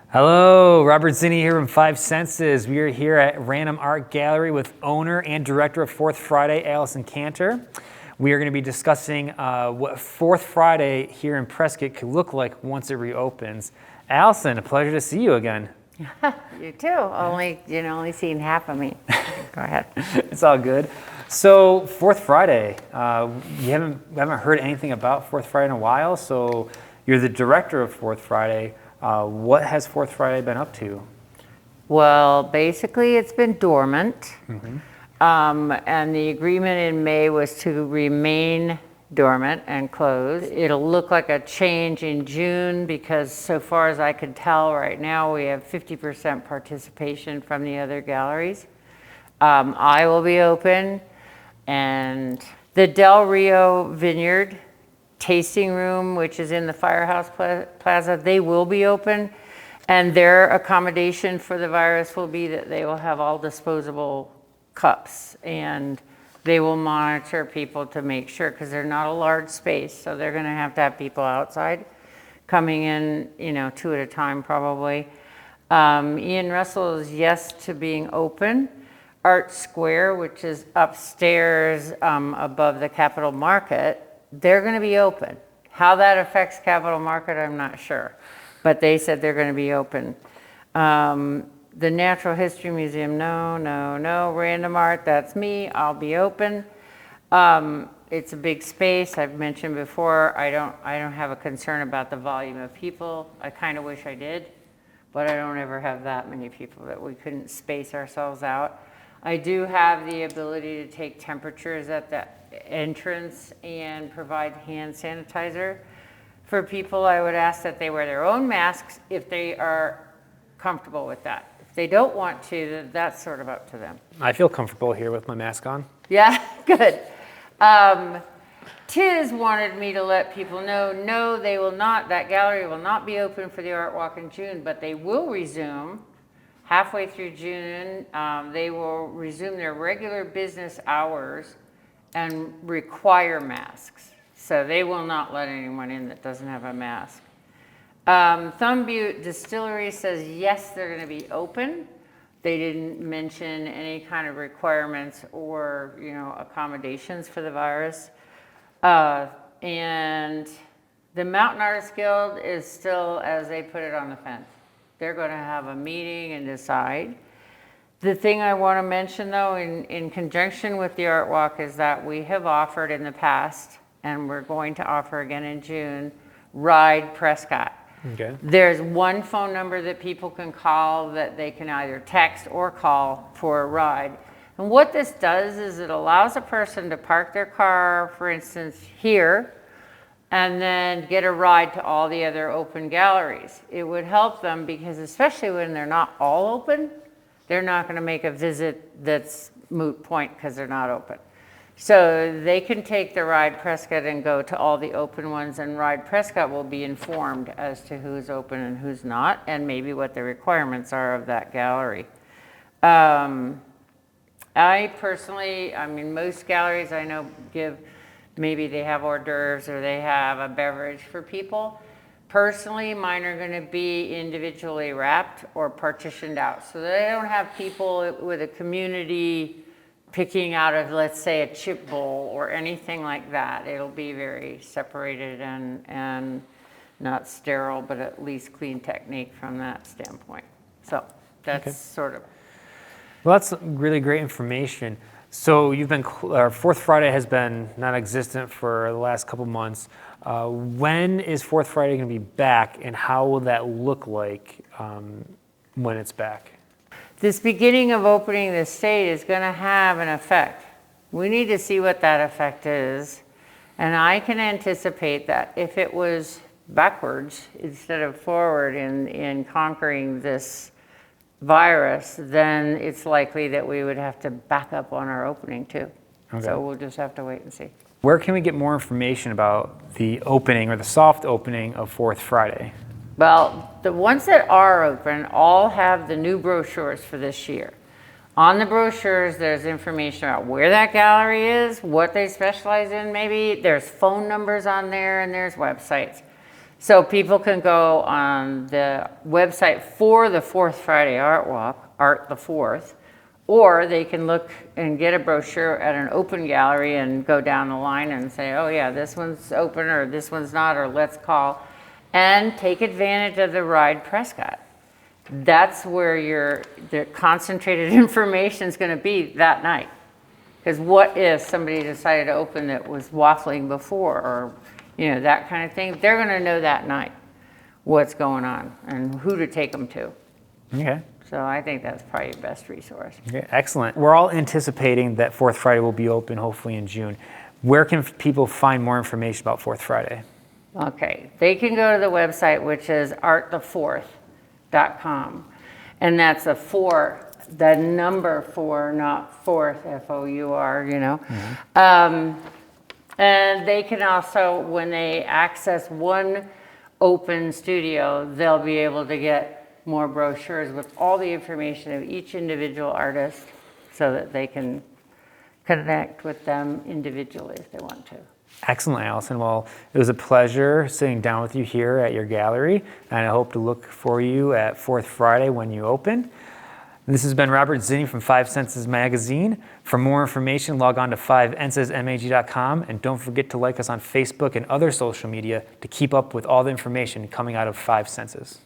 Hello, Robert Zinni here from Five Senses. We are here at Random Art Gallery with owner and director of Fourth Friday, Allison Kantor. We are going to be discussing what Fourth Friday here in Prescott could look like once it reopens. Allison, a pleasure to see you again. You too. Only seen half of me. Go ahead. It's all good. So Fourth Friday, we haven't heard anything about Fourth Friday in a while. So you're the director of Fourth Friday. What has Fourth Friday been up to? Well, basically it's been dormant. And the agreement in May was to remain dormant and closed. It'll look like a change in June because so far as I can tell right now, we have 50% participation from the other galleries. I will be open, and the Del Rio Vineyard tasting room, which is in the Firehouse Plaza, they will be open, and their accommodation for the virus will be that they will have all disposable cups, and they will monitor people to make sure, because they're not a large space, so they're going to have people outside coming in, two at a time probably. Ian Russell is yes to being open. Art Square, which is upstairs above the Capitol Market, they're going to be open. How that affects Capitol Market, I'm not sure, but they said they're going to be open. The Natural History Museum, no. Random Art, that's me, I'll be open. It's a big space. I've mentioned before, I don't have a concern about the volume of people. I kind of wish I did, but I don't ever have that many people that we couldn't space ourselves out. I do have the ability to take temperatures at the entrance and provide hand sanitizer. For people, I would ask that they wear their own masks if they are comfortable with that. If they don't want to, that's sort of up to them. I feel comfortable here with my mask on. Yeah, good. Tiz wanted me to let people know, no, they will not, that gallery will not be open for the Artwalk in June, but they will resume halfway through June. They will resume their regular business hours and require masks. So they will not let anyone in that doesn't have a mask. Thumb Butte Distillery says yes, they're going to be open. They didn't mention any kind of requirements or accommodations for the virus. And the Mountain Artists Guild is still, as they put it, on the fence. They're going to have a meeting and decide. The thing I want to mention, though, in conjunction with the Art Walk, is that we have offered in the past, and we're going to offer again in June, Ride Prescott. Okay. There's one phone number that people can call that they can either text or call for a ride. And what this does is it allows a person to park their car, for instance, here, and then get a ride to all the other open galleries. It would help them because especially when they're not all open, they're not going to make a visit that's moot point because they're not open. So they can take the Ride Prescott and go to all the open ones, and Ride Prescott will be informed as to who's open and who's not, and maybe what the requirements are of that gallery. I personally, most galleries I know maybe they have hors d'oeuvres or they have a beverage for people. Personally, mine are going to be individually wrapped or partitioned out. So they don't have people with a community picking out of, let's say, a chip bowl or anything like that. It'll be very separated and not sterile, but at least clean technique from that standpoint. So that's sort of. Well, that's really great information. So Fourth Friday has been non-existent for the last couple months. When is Fourth Friday going to be back, and how will that look like when it's back? This beginning of opening the state is going to have an effect. We need to see what that effect is, and I can anticipate that if it was backwards instead of forward in conquering this virus, then it's likely that we would have to back up on our opening too. Okay. So we'll just have to wait and see. Where can we get more information about the opening or the soft opening of Fourth Friday? Well, the ones that are open all have the new brochures for this year. On the brochures, there's information about where that gallery is, what they specialize in maybe. There's phone numbers on there, and there's websites. So people can go on the website for the Fourth Friday Art Walk, Art the Fourth, or they can look and get a brochure at an open gallery and go down the line and say, oh yeah, this one's open or this one's not, or let's call, and take advantage of the Ride Prescott. That's where the concentrated information is going to be that night. Because what if somebody decided to open that was waffling before, or that kind of thing? They're going to know that night what's going on and who to take them to. Okay. So I think that's probably your best resource. Okay, excellent. We're all anticipating that Fourth Friday will be open hopefully in June. Where can people find more information about Fourth Friday? Okay, they can go to the website, which is artthefourth.com. And that's the number 4, not fourth, F-O-U-R, And they can also, when they access one open studio, they'll be able to get more brochures with all the information of each individual artist so that they can connect with them individually if they want to. Excellent, Allison. Well, it was a pleasure sitting down with you here at your gallery, and I hope to look for you at Fourth Friday when you open. This has been Robert Zinni from 5 Senses Magazine. For more information, log on to 5ensesmag.com, and don't forget to like us on Facebook and other social media to keep up with all the information coming out of 5 Senses.